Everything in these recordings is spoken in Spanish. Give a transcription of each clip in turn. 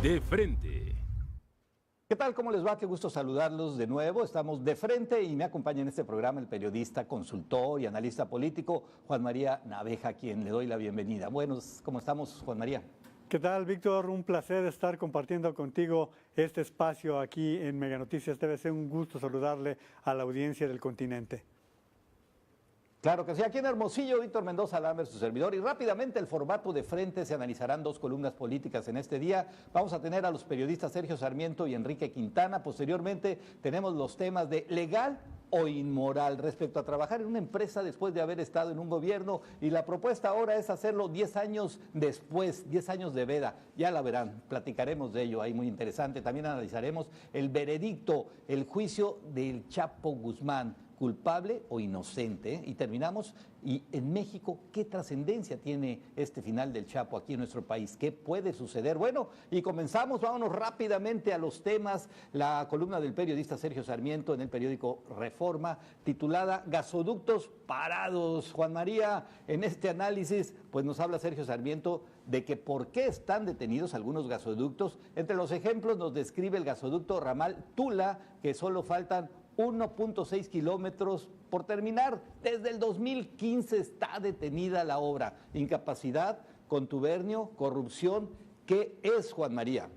De frente. ¿Qué tal? ¿Cómo les va? Qué gusto saludarlos de nuevo. Estamos de frente y me acompaña en este programa el periodista, consultor y analista político Juan María Naveja, a quien le doy la bienvenida. Buenos, ¿cómo estamos, Juan María? ¿Qué tal, Víctor? Un placer estar compartiendo contigo este espacio aquí en Mega Noticias. Debe ser un gusto saludarle a la audiencia del continente. Claro que sí, aquí en Hermosillo, Víctor Mendoza Lamer, su servidor, y rápidamente el formato de frente, se analizarán dos columnas políticas en este día. Vamos a tener a los periodistas Sergio Sarmiento y Enrique Quintana. Posteriormente tenemos los temas de legal o inmoral respecto a trabajar en una empresa después de haber estado en un gobierno, y la propuesta ahora es hacerlo 10 años después, 10 años de veda. Ya la verán, platicaremos de ello, ahí muy interesante. También analizaremos el veredicto, el juicio del Chapo Guzmán, culpable o inocente, y terminamos, y en México, ¿qué trascendencia tiene este final del Chapo aquí en nuestro país? ¿Qué puede suceder? Bueno, y comenzamos, vámonos rápidamente a los temas. La columna del periodista Sergio Sarmiento en el periódico Reforma, titulada Gasoductos parados. Juan María, en este análisis, pues nos habla Sergio Sarmiento de que por qué están detenidos algunos gasoductos. Entre los ejemplos nos describe el gasoducto Ramal Tula, que solo faltan 1.6 kilómetros por terminar. Desde el 2015 está detenida la obra. Incapacidad, contubernio, corrupción. ¿Qué es, Juan María?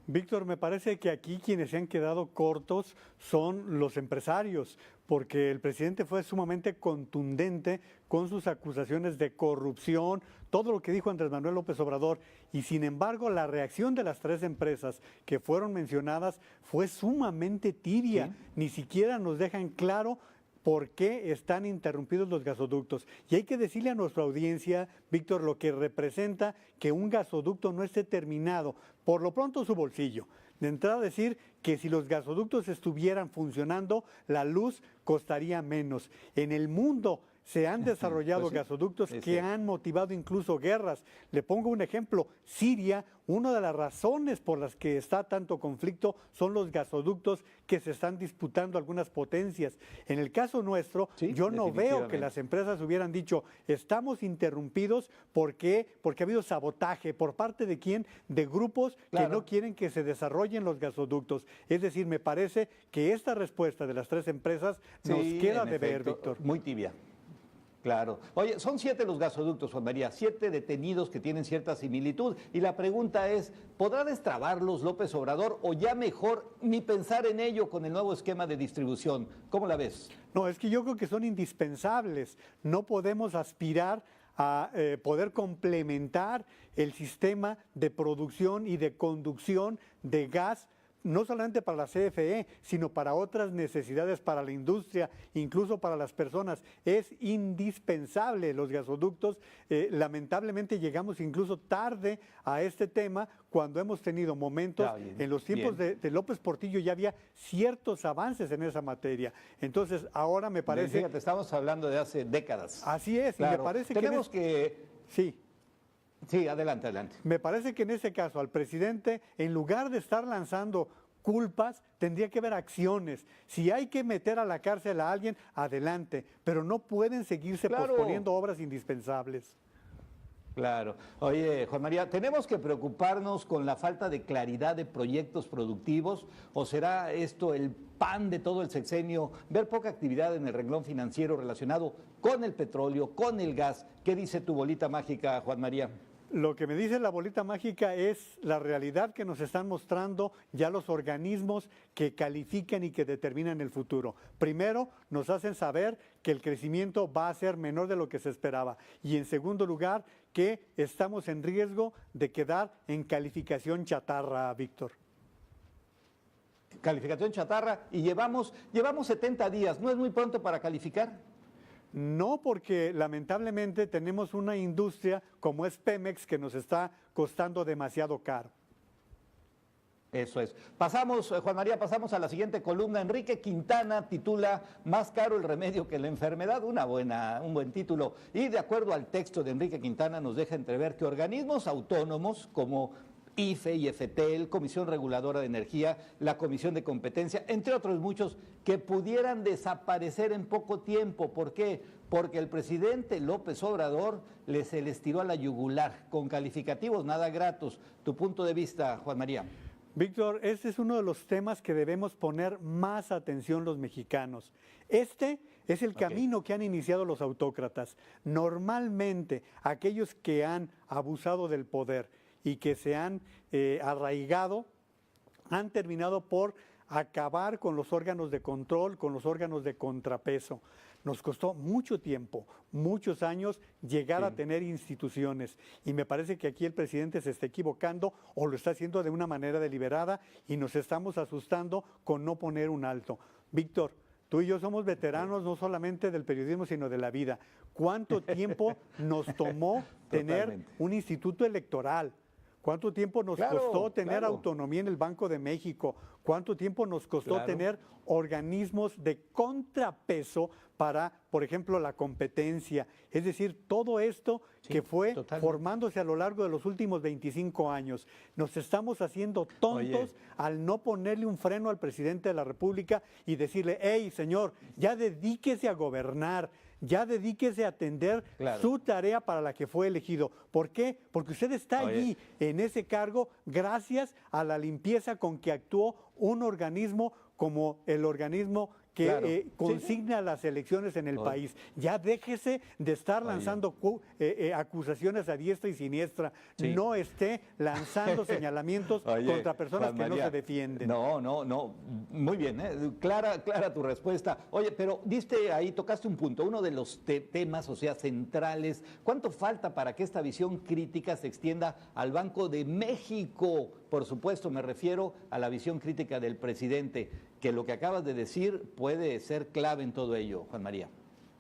Víctor, me parece que aquí quienes se han quedado cortos son los empresarios, porque el presidente fue sumamente contundente con sus acusaciones de corrupción, todo lo que dijo Andrés Manuel López Obrador, y sin embargo la reacción de las tres empresas que fueron mencionadas fue sumamente tibia. ¿Sí? Ni siquiera nos dejan claro por qué están interrumpidos los gasoductos. Y hay que decirle a nuestra audiencia, Víctor, lo que representa que un gasoducto no esté terminado. Por lo pronto, su bolsillo. De entrada, decir que si los gasoductos estuvieran funcionando, la luz costaría menos. En el mundo se han desarrollado pues sí, gasoductos que han motivado incluso guerras. Le pongo un ejemplo: Siria, una de las razones por las que está tanto conflicto son los gasoductos que se están disputando algunas potencias. En el caso nuestro, sí, yo no veo que las empresas hubieran dicho, estamos interrumpidos porque ha habido sabotaje. ¿Por parte de quién? De grupos que no quieren que se desarrollen los gasoductos. Es decir, me parece que esta respuesta de las tres empresas nos queda de ver, Víctor. Muy tibia. Claro. Oye, son 7 los gasoductos, Juan María, 7 detenidos que tienen cierta similitud. Y la pregunta es, ¿podrá destrabarlos López Obrador o ya mejor ni pensar en ello con el nuevo esquema de distribución? ¿Cómo la ves? No, es que yo creo que son indispensables. No podemos aspirar a poder complementar el sistema de producción y de conducción de gas, no solamente para la CFE, sino para otras necesidades, para la industria, incluso para las personas. Es indispensable los gasoductos. Lamentablemente llegamos incluso tarde a este tema, cuando hemos tenido momentos, en los tiempos de López Portillo ya había ciertos avances en esa materia. Entonces, ahora me parece... Fíjate, estamos hablando de hace décadas. Así es, claro. Y me parece tenemos que... Sí. Sí, adelante, adelante. Me parece que en ese caso al presidente, en lugar de estar lanzando culpas, tendría que haber acciones. Si hay que meter a la cárcel a alguien, adelante, pero no pueden seguirse posponiendo obras indispensables. Claro. Oye, Juan María, ¿tenemos que preocuparnos con la falta de claridad de proyectos productivos o será esto el pan de todo el sexenio, ver poca actividad en el renglón financiero relacionado con el petróleo, con el gas? ¿Qué dice tu bolita mágica, Juan María? Lo que me dice la bolita mágica es la realidad que nos están mostrando ya los organismos que califican y que determinan el futuro. Primero, nos hacen saber que el crecimiento va a ser menor de lo que se esperaba. Y en segundo lugar, que estamos en riesgo de quedar en calificación chatarra, Víctor. Calificación chatarra, y llevamos 70 días. ¿No es muy pronto para calificar? No, porque lamentablemente tenemos una industria como es Pemex que nos está costando demasiado caro. Eso es. Pasamos, Juan María, pasamos a la siguiente columna. Enrique Quintana titula Más caro el remedio que la enfermedad, un buen título. Y de acuerdo al texto de Enrique Quintana nos deja entrever que organismos autónomos como IFE y FETEL, Comisión Reguladora de Energía, la Comisión de Competencia, entre otros muchos, que pudieran desaparecer en poco tiempo. ¿Por qué? Porque el presidente López Obrador se les tiró a la yugular, con calificativos nada gratos. Tu punto de vista, Juan María. Víctor, este es uno de los temas que debemos poner más atención los mexicanos. Este es el camino que han iniciado los autócratas. Normalmente, aquellos que han abusado del poder y que se han arraigado, han terminado por acabar con los órganos de control, con los órganos de contrapeso. Nos costó mucho tiempo, muchos años llegar a tener instituciones y me parece que aquí el presidente se está equivocando o lo está haciendo de una manera deliberada y nos estamos asustando con no poner un alto. Víctor, tú y yo somos veteranos no solamente del periodismo sino de la vida. ¿Cuánto tiempo nos tomó tener un instituto electoral? ¿Cuánto tiempo nos costó tener autonomía en el Banco de México? ¿Cuánto tiempo nos costó tener organismos de contrapeso para, por ejemplo, la competencia? Es decir, todo esto que fue formándose a lo largo de los últimos 25 años. Nos estamos haciendo tontos al no ponerle un freno al presidente de la República y decirle, hey, señor, ya dedíquese a gobernar. Ya dedíquese a atender su tarea para la que fue elegido. ¿Por qué? Porque usted está allí en ese cargo gracias a la limpieza con que actuó un organismo como el organismo que consigna las elecciones en el país. Ya déjese de estar lanzando acusaciones a diestra y siniestra. No esté lanzando señalamientos contra personas que no se defienden. No. Muy bien, clara tu respuesta. Oye, pero diste ahí, tocaste un punto, uno de los temas, o sea, centrales. ¿Cuánto falta para que esta visión crítica se extienda al Banco de México? Por supuesto, me refiero a la visión crítica del presidente, que lo que acabas de decir puede ser clave en todo ello, Juan María.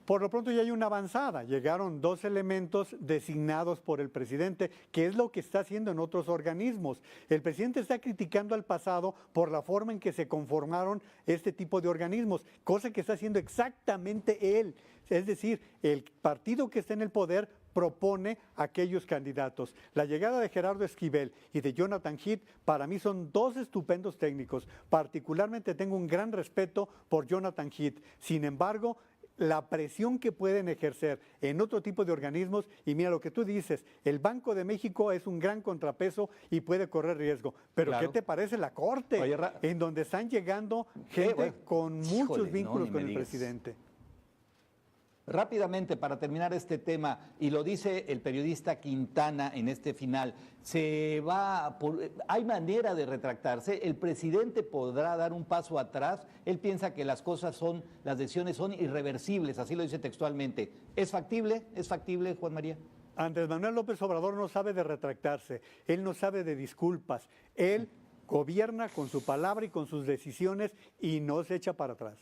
Por lo pronto ya hay una avanzada. Llegaron 2 elementos designados por el presidente, que es lo que está haciendo en otros organismos. El presidente está criticando al pasado por la forma en que se conformaron este tipo de organismos, cosa que está haciendo exactamente él. Es decir, el partido que está en el poder propone aquellos candidatos. La llegada de Gerardo Esquivel y de Jonathan Heath para mí son 2 estupendos técnicos. Particularmente tengo un gran respeto por Jonathan Heath. Sin embargo, la presión que pueden ejercer en otro tipo de organismos, y mira lo que tú dices, el Banco de México es un gran contrapeso y puede correr riesgo. Pero ¿qué te parece la Corte? En donde están llegando gente con muchos vínculos con el presidente. Rápidamente, para terminar este tema, y lo dice el periodista Quintana en este final, ¿hay manera de retractarse? ¿El presidente podrá dar un paso atrás? Él piensa que las decisiones son irreversibles, así lo dice textualmente. ¿Es factible? ¿Es factible, Juan María? Andrés Manuel López Obrador no sabe de retractarse, él no sabe de disculpas, él gobierna con su palabra y con sus decisiones y no se echa para atrás.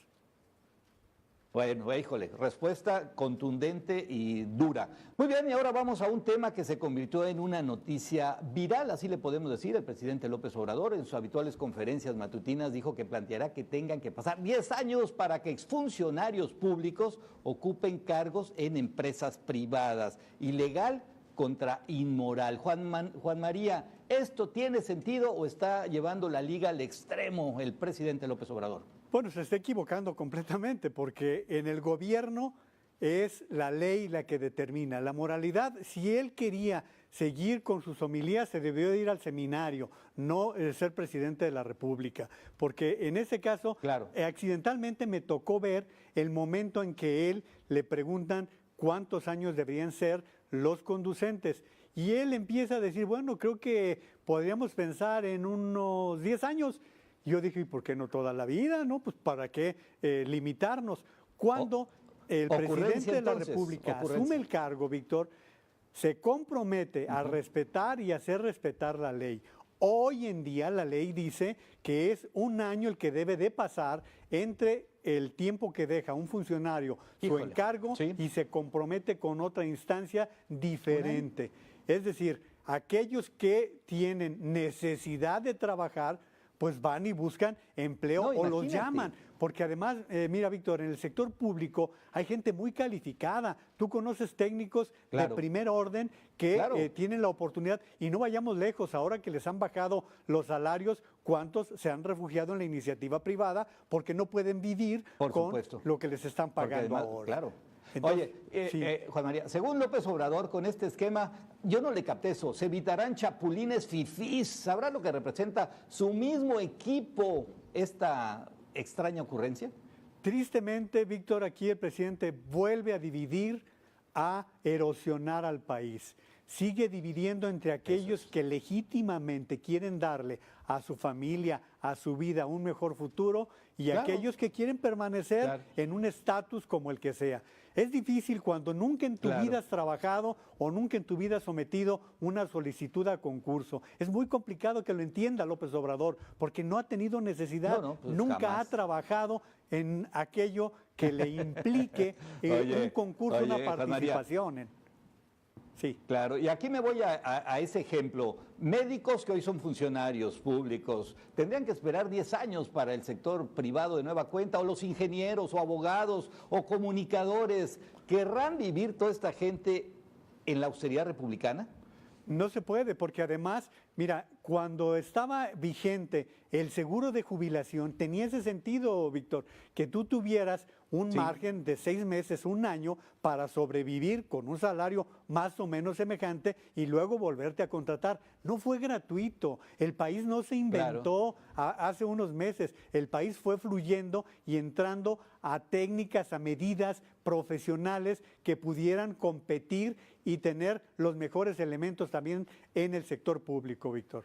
Bueno, híjole, respuesta contundente y dura. Muy bien, y ahora vamos a un tema que se convirtió en una noticia viral, así le podemos decir. El presidente López Obrador en sus habituales conferencias matutinas dijo que planteará que tengan que pasar 10 años para que exfuncionarios públicos ocupen cargos en empresas privadas. Ilegal contra inmoral. Juan María, ¿esto tiene sentido o está llevando la liga al extremo el presidente López Obrador? Bueno, se está equivocando completamente porque en el gobierno es la ley la que determina. La moralidad, si él quería seguir con sus homilías, se debió ir al seminario, no ser presidente de la República. Porque en ese caso, accidentalmente me tocó ver el momento en que él le preguntan cuántos años deberían ser los conducentes. Y él empieza a decir, bueno, creo que podríamos pensar en unos 10 años. Yo dije, ¿y por qué no toda la vida? ¿No? Pues ¿para qué limitarnos? Cuando el presidente de la República asume el cargo, Víctor, se compromete a respetar y hacer respetar la ley. Hoy en día la ley dice que es 1 año el que debe de pasar entre el tiempo que deja un funcionario su encargo y se compromete con otra instancia diferente. Es decir, aquellos que tienen necesidad de trabajar pues van y buscan empleo No, o los imagínate. llaman. Porque además, mira, Víctor, en el sector público hay gente muy calificada. Tú conoces técnicos Claro. de primer orden que Claro. tienen la oportunidad, y no vayamos lejos, ahora que les han bajado los salarios, ¿cuántos se han refugiado en la iniciativa privada porque no pueden vivir Por con supuesto. lo que les están Porque pagando además, ahora? claro. Entonces, Oye, sí. Juan María, según López Obrador, con este esquema, yo no le capté eso. Se evitarán chapulines fifís. ¿Sabrá lo que representa su mismo equipo esta extraña ocurrencia? Tristemente, Víctor, aquí el presidente vuelve a dividir, a erosionar al país. Sigue dividiendo entre aquellos que legítimamente quieren darle a su familia, a su vida, un mejor futuro y Claro. aquellos que quieren permanecer Claro. en un estatus como el que sea. Es difícil cuando nunca en tu Claro. vida has trabajado o nunca en tu vida has sometido una solicitud a concurso. Es muy complicado que lo entienda López Obrador porque no ha tenido necesidad, No, pues nunca jamás. ha trabajado en aquello que le implique Oye, un concurso, una oye, Juan María. participación. Sí. Claro, y aquí me voy a ese ejemplo. Médicos que hoy son funcionarios públicos tendrían que esperar 10 años para el sector privado de nueva cuenta, o los ingenieros, o abogados, o comunicadores. ¿Querrán vivir toda esta gente en la austeridad republicana? No se puede, porque además, mira, cuando estaba vigente el seguro de jubilación, tenía ese sentido, Víctor, que tú tuvieras un Sí. margen de 6 meses, un año, para sobrevivir con un salario más o menos semejante y luego volverte a contratar. No fue gratuito, el país no se inventó hace unos meses, el país fue fluyendo y entrando a técnicas, a medidas profesionales que pudieran competir y tener los mejores elementos también en el sector público, Víctor.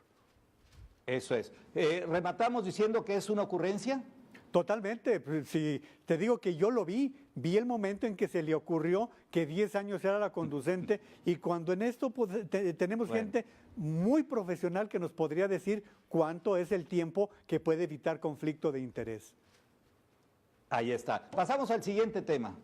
Eso es. ¿Rematamos diciendo que es una ocurrencia? Totalmente, pues, si te digo que yo lo vi el momento en que se le ocurrió que 10 años era la conducente y cuando en esto pues, tenemos Bueno. gente muy profesional que nos podría decir cuánto es el tiempo que puede evitar conflicto de interés. Ahí está. Pasamos al siguiente tema,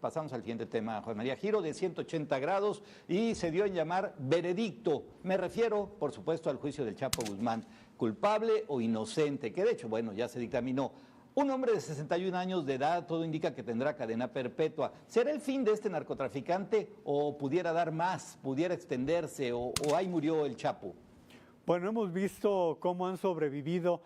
Juan María. Giro de 180 grados y se dio en llamar veredicto. Me refiero, por supuesto, al juicio del Chapo Guzmán, culpable o inocente, que de hecho, bueno, ya se dictaminó. Un hombre de 61 años de edad, todo indica que tendrá cadena perpetua. ¿Será el fin de este narcotraficante o pudiera dar más, pudiera extenderse o ahí murió el Chapo? Bueno, hemos visto cómo han sobrevivido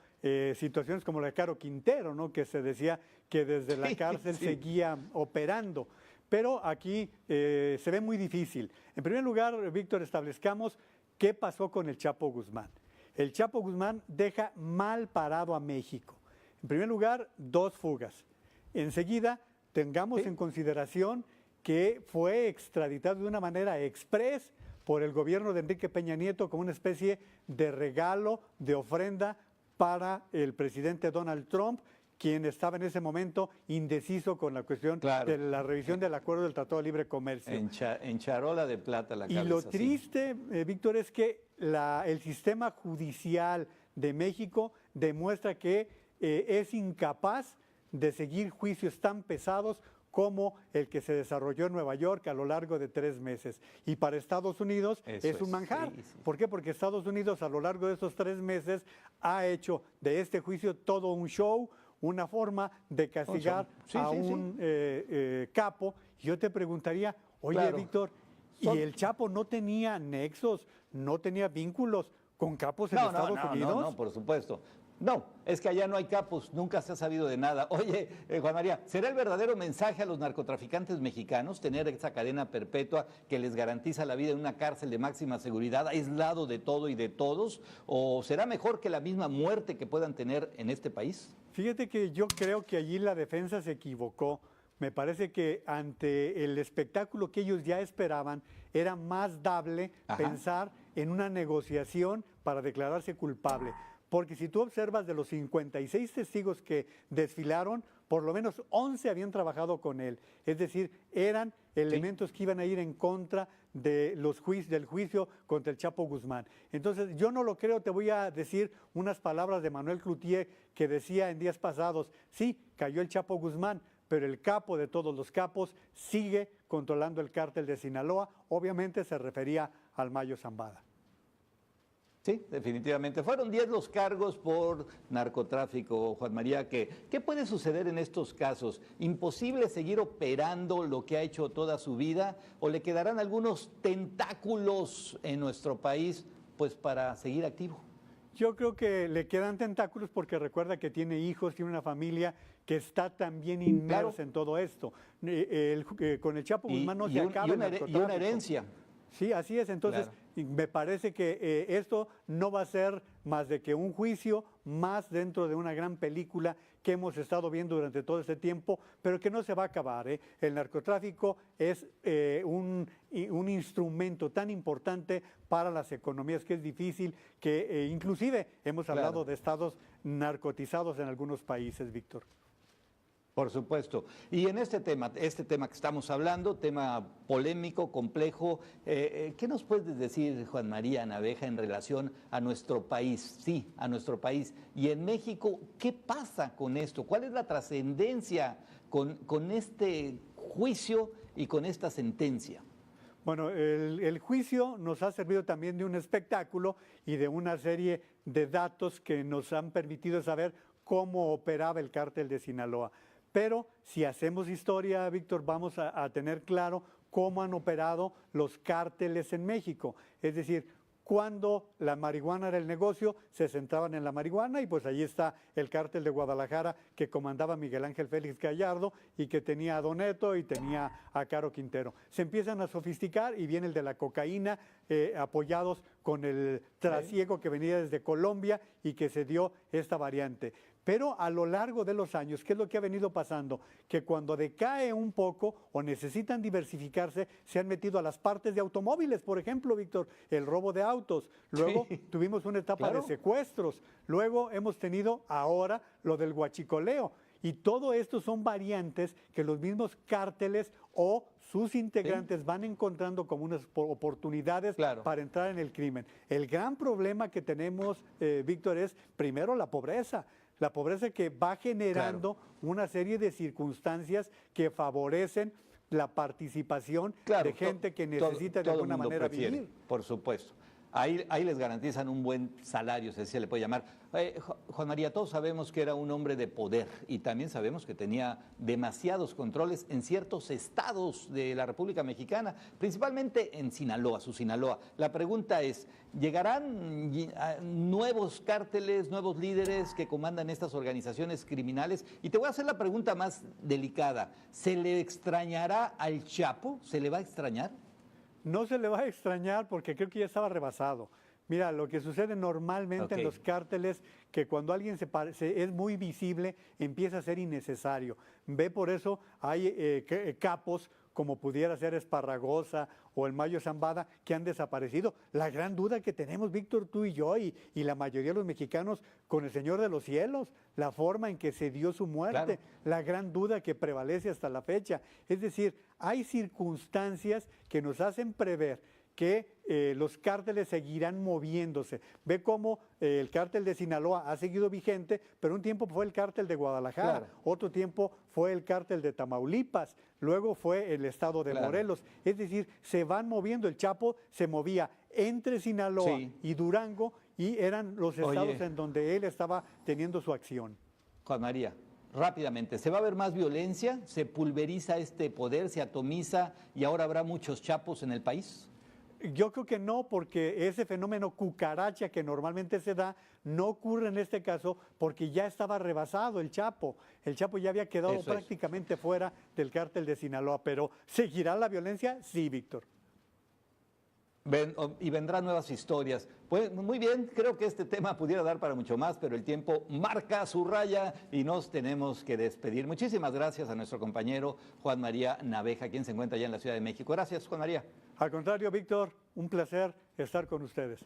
situaciones como la de Caro Quintero, ¿no? Que se decía que desde la Sí, cárcel sí. seguía operando. Pero aquí se ve muy difícil. En primer lugar, Víctor, establezcamos qué pasó con el Chapo Guzmán. El Chapo Guzmán deja mal parado a México. En primer lugar, 2 fugas. Enseguida, tengamos Sí. en consideración que fue extraditado de una manera express por el gobierno de Enrique Peña Nieto como una especie de regalo, de ofrenda para el presidente Donald Trump, quien estaba en ese momento indeciso con la cuestión Claro. de la revisión del acuerdo del Tratado de Libre Comercio. En charola de plata la cabeza. Y lo sí. triste, Víctor, es que el sistema judicial de México demuestra que es incapaz de seguir juicios tan pesados como el que se desarrolló en Nueva York a lo largo de 3 meses. Y para Estados Unidos Eso es un es, manjar. sí, sí. ¿Por qué? Porque Estados Unidos a lo largo de esos 3 meses ha hecho de este juicio todo un show, una forma de castigar Sí, a sí, sí. un capo. Y yo te preguntaría, oye, Claro. Víctor, Son- ¿y el Chapo no tenía nexos, no tenía vínculos con capos en Estados Unidos? No, por supuesto. No, es que allá no hay capos, nunca se ha sabido de nada. Oye, Juan María, ¿será el verdadero mensaje a los narcotraficantes mexicanos tener esa cadena perpetua que les garantiza la vida en una cárcel de máxima seguridad, aislado de todo y de todos? ¿O será mejor que la misma muerte que puedan tener en este país? Fíjate que yo creo que allí la defensa se equivocó. Me parece que ante el espectáculo que ellos ya esperaban, era más dable Ajá. pensar en una negociación para declararse culpable. Porque si tú observas de los 56 testigos que desfilaron, por lo menos 11 habían trabajado con él. Es decir, eran elementos que iban a ir en contra de del juicio contra el Chapo Guzmán. Entonces, yo no lo creo, te voy a decir unas palabras de Manuel Cloutier que decía en días pasados, sí, cayó el Chapo Guzmán, pero el capo de todos los capos sigue controlando el cártel de Sinaloa. Obviamente se refería al Mayo Zambada. Sí, definitivamente. Fueron 10 los cargos por narcotráfico, Juan María. ¿Qué puede suceder en estos casos? ¿Imposible seguir operando lo que ha hecho toda su vida? ¿O le quedarán algunos tentáculos en nuestro país pues para seguir activo? Yo creo que le quedan tentáculos porque recuerda que tiene hijos, tiene una familia que está también inmersa en todo esto. Con el Chapo Guzmán no se acaba el narcotráfico. Y una herencia. Sí, así es. Entonces, me parece que esto no va a ser más de que un juicio más dentro de una gran película que hemos estado viendo durante todo este tiempo, pero que no se va a acabar. El narcotráfico es un instrumento tan importante para las economías que es difícil, que inclusive hemos hablado de estados narcotizados en algunos países, Víctor. Por supuesto. Y en este tema que estamos hablando, tema polémico, complejo, ¿qué nos puedes decir, Juan María Naveja, en relación a nuestro país? Sí, a nuestro país. Y en México, ¿qué pasa con esto? ¿Cuál es la trascendencia con este juicio y con esta sentencia? Bueno, el juicio nos ha servido también de un espectáculo y de una serie de datos que nos han permitido saber cómo operaba el cártel de Sinaloa. Pero si hacemos historia, Víctor, vamos a tener claro cómo han operado los cárteles en México. Es decir, cuando la marihuana era el negocio, se centraban en la marihuana y pues ahí está el cártel de Guadalajara que comandaba Miguel Ángel Félix Gallardo y que tenía a Don Neto y tenía a Caro Quintero. Se empiezan a sofisticar y viene el de la cocaína, apoyados con el trasiego que venía desde Colombia y que se dio esta variante. Pero a lo largo de los años, ¿qué es lo que ha venido pasando? Que cuando decae un poco o necesitan diversificarse, se han metido a las partes de automóviles, por ejemplo, Víctor, el robo de autos. Luego tuvimos una etapa de secuestros. Luego hemos tenido ahora lo del huachicoleo. Y todo esto son variantes que los mismos cárteles o sus integrantes van encontrando como unas oportunidades para entrar en el crimen. El gran problema que tenemos, Víctor, es primero la pobreza. La pobreza que va generando una serie de circunstancias que favorecen la participación de gente que necesita de alguna manera vivir. Por supuesto. Ahí les garantizan un buen salario, si se le puede llamar. Juan María, todos sabemos que era un hombre de poder y también sabemos que tenía demasiados controles en ciertos estados de la República Mexicana, principalmente en Sinaloa, su Sinaloa. La pregunta es, ¿llegarán nuevos cárteles, nuevos líderes que comandan estas organizaciones criminales? Y te voy a hacer la pregunta más delicada. ¿Se le extrañará al Chapo? ¿Se le va a extrañar? No se le va a extrañar porque creo que ya estaba rebasado. Mira, lo que sucede normalmente en los cárteles, que cuando alguien es muy visible, empieza a ser innecesario. Ve, por eso hay capos como pudiera ser Esparragosa o el Mayo Zambada, que han desaparecido. La gran duda que tenemos, Víctor, tú y yo, y la mayoría de los mexicanos, con el Señor de los Cielos, la forma en que se dio su muerte, la gran duda que prevalece hasta la fecha. Es decir, hay circunstancias que nos hacen prever que los cárteles seguirán moviéndose. Ve cómo el cártel de Sinaloa ha seguido vigente, pero un tiempo fue el cártel de Guadalajara, otro tiempo fue el cártel de Tamaulipas, luego fue el estado de Morelos. Es decir, se van moviendo. El Chapo se movía entre Sinaloa y Durango y eran los estados en donde él estaba teniendo su acción. Juan María, rápidamente, ¿se va a ver más violencia? ¿Se pulveriza este poder, se atomiza y ahora habrá muchos chapos en el país? Yo creo que no, porque ese fenómeno cucaracha que normalmente se da no ocurre en este caso porque ya estaba rebasado el Chapo. El Chapo ya había quedado prácticamente fuera del cártel de Sinaloa, pero ¿seguirá la violencia? Sí, Víctor. Y vendrán nuevas historias. Pues muy bien, creo que este tema pudiera dar para mucho más, pero el tiempo marca su raya y nos tenemos que despedir. Muchísimas gracias a nuestro compañero Juan María Naveja, quien se encuentra allá en la Ciudad de México. Gracias, Juan María. Al contrario, Víctor, un placer estar con ustedes.